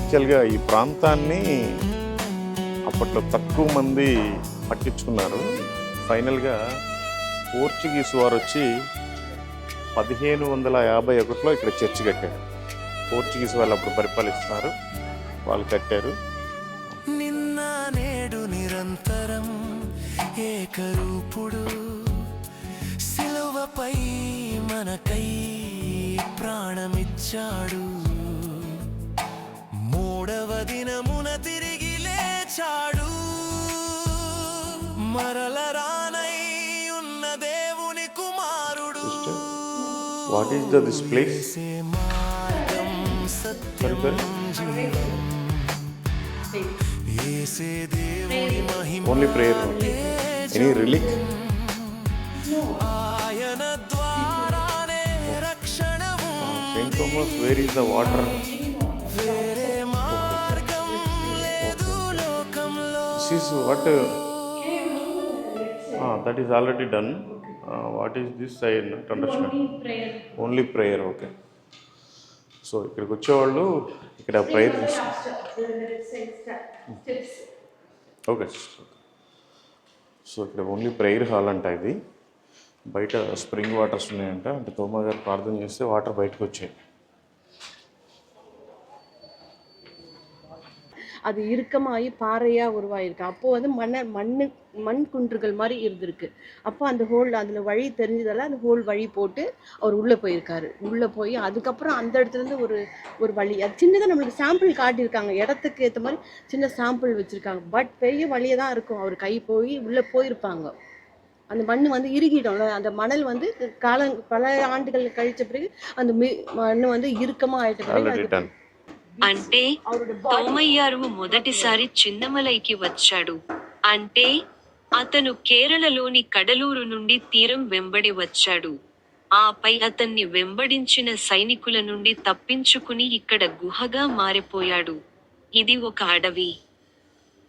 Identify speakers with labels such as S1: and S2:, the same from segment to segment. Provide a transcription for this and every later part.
S1: యాక్చువల్గా ఈ ప్రాంతాన్ని అప్పట్లో తక్కువ మంది పట్టించుకున్నారు. ఫైనల్గా పోర్చుగీస్ వారు వచ్చి 1551లో ఇక్కడ చర్చి కట్టారు. పోర్చుగీస్ వాళ్ళు అప్పుడు పరిపాలిస్తున్నారు, వాళ్ళు కట్టారు.
S2: నిన్న నేడు నిరంతరం ఏకరూపుడు సిలువపై మనకై ప్రాణమిచ్చాడు. మూడవ దినమున తిరిగి లేచాడు. మరల రానై ఉన్న దేవుని కుమారుడు.
S1: What is this place?
S2: మార్గం సత్యం జీవం. యేసే దేవుని మహిమ
S1: ఓన్లీ ప్రేయర్. Any relic?
S2: ఆయన ద్వారానే రక్షణ
S1: Saint Thomas, where is the water?
S2: వేరే మార్గం లేదు లోకంలో.
S1: This is what? That is already done. What is this? I not understand. Only prayer. Okay. So ఇక్కడికి వచ్చేవాళ్ళు ఇక్కడ ప్రేయర్ చేస్తారు. ఓకే. సో ఇక్కడ ఓన్లీ ప్రేయర్ హాల్ అంట. ఇది బయట స్ప్రింగ్ వాటర్స్ ఉన్నాయంట. అంటే తోమా గారు ప్రార్థన చేస్తే వాటర్ బయటకు వచ్చాయి.
S3: அது இறுக்கமாகி பாறையாக உருவாயிருக்கு. அப்போது வந்து மண் குன்றுகள் மாதிரி இருந்திருக்கு. அப்போ அந்த ஹோல் அதில் வழி தெரிஞ்சதால் அந்த ஹோல் வழி போட்டு அவர் உள்ளே போயிருக்காரு. உள்ளே போய் அதுக்கப்புறம் அந்த இடத்துலேருந்து ஒரு வழி, அது சின்னதாக நம்மளுக்கு சாம்பிள் காட்டியிருக்காங்க, இடத்துக்கு ஏற்ற மாதிரி சின்ன சாம்பிள் வச்சுருக்காங்க. பட் பெரிய வழியே தான் இருக்கும். அவர் கை போய் உள்ளே போயிருப்பாங்க. அந்த மண் வந்து இறுகிடும்ல, அந்த மணல் வந்து பல ஆண்டுகள் கழித்த பிறகு அந்த மண் வந்து இறுக்கமாக ஆயிட்ட பிறகு
S4: అంటే తోమయ్యారు మొదటిసారి చిన్నమలైకి వచ్చాడు. అంటే అతను కేరళలోని కడలూరు నుండి తీరం వెంబడి వచ్చాడు. ఆపై అతన్ని వెంబడించిన సైనికుల నుండి తప్పించుకుని ఇక్కడ గుహగా మారిపోయాడు. ఇది ఒక అడవి.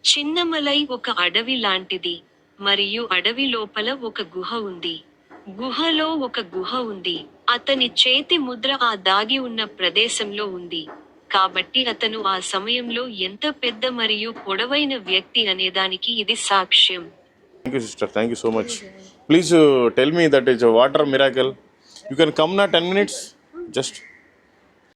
S4: చిన్నమలై ఒక అడవి లాంటిది, మరియు అడవి లోపల ఒక గుహ ఉంది. గుహలో ఒక గుహ ఉంది. అతని చేతి ముద్ర ఆ దాగి ఉన్న ప్రదేశంలో ఉంది. కాబట్టి అతను ఆ సమయంలో ఎంత పెద్ద మరియు పొడవైన వ్యక్తి అనేదానికి ఇది సాక్ష్యం.
S1: Thank you, sister. Thank you so much. Please tell me that is a water miracle. You can come now 10 minutes. Just